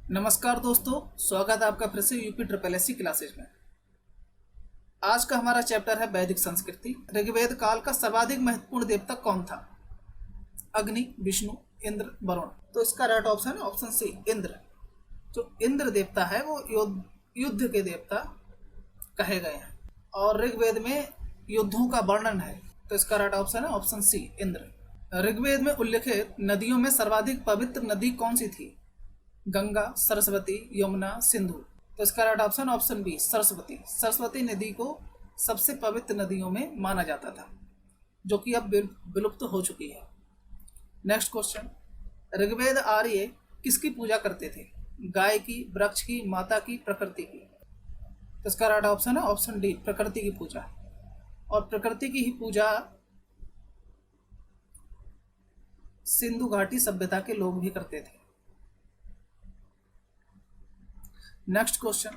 नमस्कार दोस्तों, स्वागत है आपका फिर से यूपी ट्रिपल एससी क्लासेज में। आज का हमारा चैप्टर है वैदिक संस्कृति। ऋग्वेद काल का सर्वाधिक महत्वपूर्ण देवता कौन था? अग्नि, विष्णु, इंद्र, वरुण। तो इसका राइट ऑप्शन है ऑप्शन सी, इंद्र। जो इंद्र देवता है वो युद्ध के देवता कहे गए हैं और ऋग्वेद में युद्धों का वर्णन है। तो इसका राइट ऑप्शन है ऑप्शन सी, इंद्र। ऋग्वेद में उल्लेखित नदियों में सर्वाधिक पवित्र नदी कौन सी थी? गंगा, सरस्वती, यमुना, सिंधु। तो इसका right option option B, Saraswati. Saraswati नदी को सबसे पवित्र नदियों में माना जाता था, जो कि अब विलुप्त हो चुकी है। नेक्स्ट क्वेश्चन, ऋग्वेद आर्य किसकी पूजा करते थे? गाय की, वृक्ष की, माता की, प्रकृति की। तो इसका राइट ऑप्शन है ऑप्शन डी, प्रकृति की पूजा। और प्रकृति की ही पूजा सिंधु घाटी सभ्यता के लोग भी करते थे। नेक्स्ट क्वेश्चन,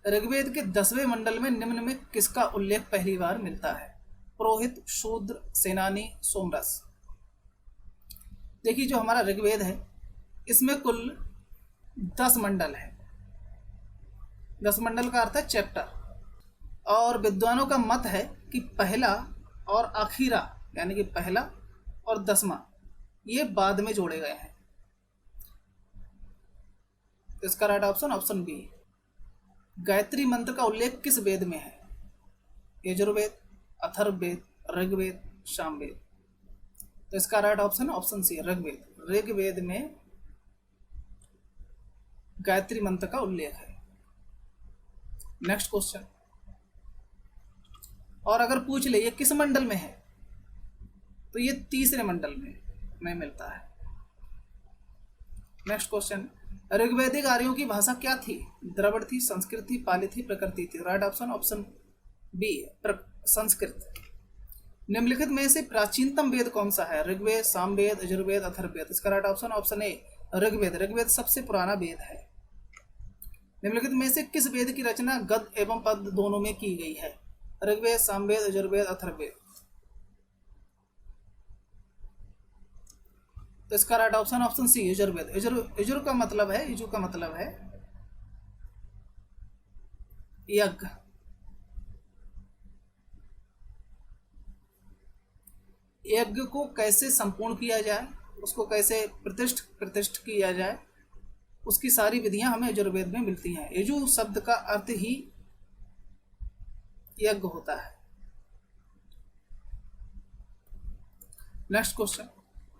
ऋग्वेद के 10वें मंडल में निम्न में किसका उल्लेख पहली बार मिलता है? पुरोहित, शूद्र, सेनानी, सोमरस। देखिए, जो हमारा ऋग्वेद है इसमें कुल 10 मंडल है। 10 मंडल का अर्थ है चैप्टर। और विद्वानों का मत है कि पहला और आखिरा यानी कि पहला और 10वां ये बाद में जोड़े गए हैं। इसका right option option B. Gayatri mantra का उल्लेख किस वेद में है? यजुर्वेद, अथर्ववेद, ऋग्वेद, सामवेद। तो इसका right option option C, Rigveda. Rigveda में गायत्री मंत्र का उल्लेख है। नेक्स्ट क्वेश्चन, और अगर पूछ ले ये किस मंडल में है, तो ये तीसरे मंडल में मिलता है। नेक्स्ट क्वेश्चन, ऋग्वैदिक आर्यों की भाषा क्या थी? द्रविड़ थी, संस्कृत थी, पाली थी, प्रकृति थी। Right option option B, Sanskrit. निम्नलिखित में से प्राचीनतम वेद कौन सा है? ऋग्वेद, सामवेद, यजुर्वेद, अथर्ववेद। इसका right option option A, Rigveda. Rigveda सबसे पुराना वेद है। निम्नलिखित में से किस वेद की रचना गद एवं पद दोनों में की गई है? ऋग्वेद, सामवेद, यजुर्वेद, अथर्ववेद। तो इसका right option option C, Yajurveda. Yajur का मतलब है, यजु का मतलब है यज्ञ। यज्ञ को कैसे संपूर्ण किया जाए, उसको कैसे प्रतिष्ठ किया जाए, उसकी सारी विधियां हमें यजुर्वेद में मिलती हैं। यजु शब्द का अर्थ ही यज्ञ होता है। नेक्स्ट क्वेश्चन,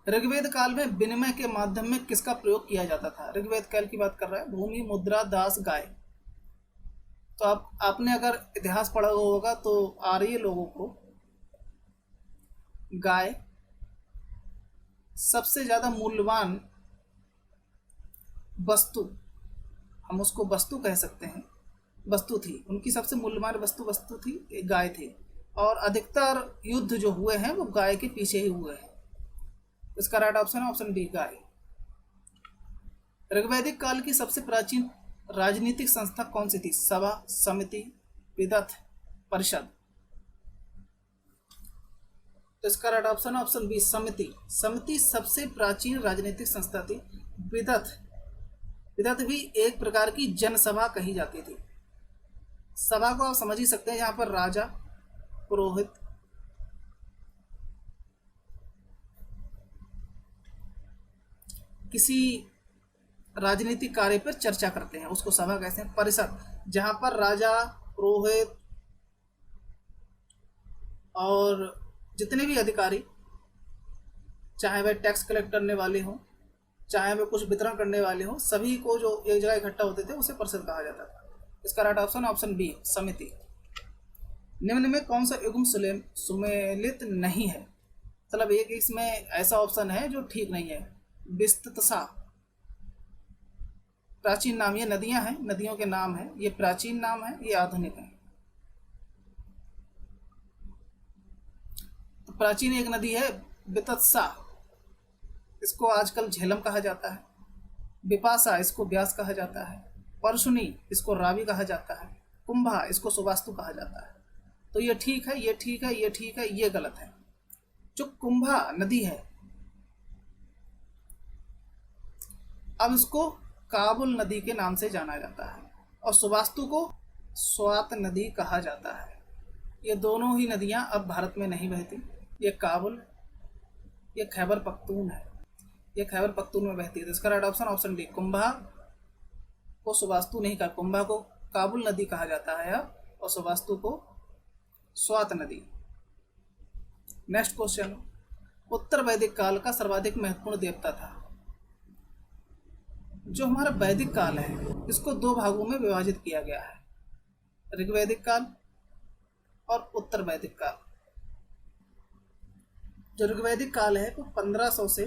ऋग्वेद काल में विनिमय के माध्यम में किसका प्रयोग किया जाता था? ऋग्वेद काल की बात कर रहा है। भूमि, मुद्रा, दास, गाय। तो आपने अगर इतिहास पढ़ा होगा तो आर्य लोगों को गाय सबसे ज्यादा मूल्यवान वस्तु, हम उसको वस्तु कह सकते हैं, वस्तु थी। उनकी सबसे मूल्यवान वस्तु थी, एक गाय थी। और अधिकतर युद्ध जो हुए हैं वो गाय के पीछे ही हुए हैं। इसका राइट ऑप्शन है ऑप्शन बी, गाय। ऋग्वैदिक काल की सबसे प्राचीन राजनीतिक संस्था कौन सी थी? सभा, समिति, विदथ, परिषद। तो इसका राइट ऑप्शन है ऑप्शन बी, समिति। समिति सबसे प्राचीन राजनीतिक संस्था थी। विदथ भी एक प्रकार की जनसभा कही जाती थी। सभा को आप समझ ही सकते हैं, यहाँ पर राजा, पुरोहित, किसी राजनीतिक कार्य पर चर्चा करते हैं, उसको सभा कहते हैं। परिषद, जहां पर राजा, पुरोहित और जितने भी अधिकारी, चाहे वह टैक्स कलेक्ट करने वाले हों, चाहे वह कुछ वितरण करने वाले हों, सभी को जो एक जगह इकट्ठा होते थे उसे परिषद कहा जाता था। इसका राइट ऑप्शन ऑप्शन बी, समिति। निम्न में कौन सा युग्म सुमेलित नहीं है? मतलब एक इसमें ऐसा ऑप्शन है जो ठीक नहीं है। विस्तृतसा, प्राचीन नाम, ये नदियां हैं, नदियों के नाम है, ये प्राचीन नाम है, ये आधुनिक है। तो प्राचीन एक नदी है वितत्सा, इसको आजकल झेलम कहा जाता है। विपासा, इसको व्यास कहा जाता है। परशुनी, इसको रावी कहा जाता है। कुंभा, इसको सुवास्तु कहा जाता है। तो ये ठीक है, ये ठीक है, ये ठीक है, ये गलत है। जो कुंभा नदी है, अब इसको काबुल नदी के नाम से जाना जाता है और सुवास्तु को स्वात नदी कहा जाता है। ये दोनों ही नदियां अब भारत में नहीं बहती। ये काबुल, ये खैबर पख्तून है, ये खैबर पख्तून में बहती है। तो इसका right option option D, Kumbha को सुवास्तु नहीं कहा, कुंभा को काबुल नदी कहा जाता है अब, और सुवास्तु को स्वात नदी। नेक्स्ट क्वेश्चन, उत्तर वैदिक काल का सर्वाधिक महत्वपूर्ण देवता था। जो हमारा वैदिक काल है इसको दो भागों में विभाजित किया गया है, ऋग्वैदिक काल और उत्तर वैदिक काल। जो ऋग्वैदिक काल है वो 1500 से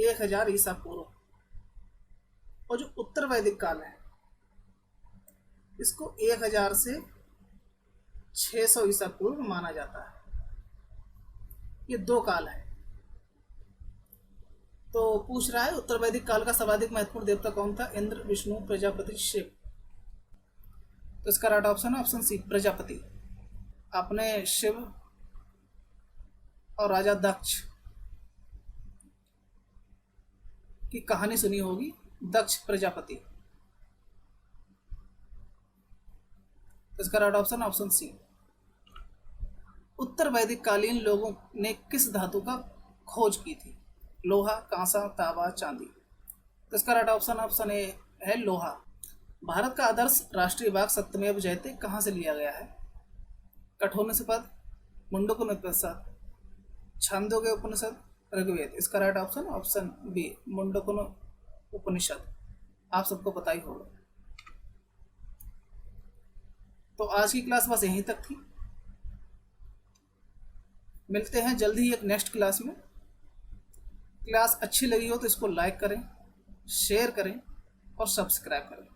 1000 ईसा पूर्व, और जो उत्तर वैदिक काल है इसको 1000 से 600 ईसा पूर्व माना जाता है। ये दो काल है। तो पूछ रहा है उत्तर वैदिक काल का सर्वाधिक महत्वपूर्ण देवता कौन था? इंद्र, विष्णु, प्रजापति, शिव। तो इसका राइट ऑप्शन है ऑप्शन सी, प्रजापति। आपने शिव और राजा दक्ष की कहानी सुनी होगी, दक्ष प्रजापति। तो इसका राइट ऑप्शन ऑप्शन सी। उत्तर वैदिक कालीन लोगों ने किस धातु का खोज की थी? लोहा, कांसा, तांबा, चांदी। तो इसका राइट ऑप्शन ऑप्शन ए है लोहा। भारत का आदर्श राष्ट्रीय बाग सत्यमेव जयते कहाँ से लिया गया है? कठोपनिषद, मुंडकोपनिषद, छांदोग्य उपनिषद, ऋग्वेद। इसका right option option B, Mundakopanishad. आप सबको पता ही होगा। तो आज की क्लास बस यहीं तक थी। मिलते हैं जल्दी ही एक नेक्स्ट क्लास में। क्लास अच्छी लगी हो तो इसको लाइक करें, शेयर करें और सब्सक्राइब करें।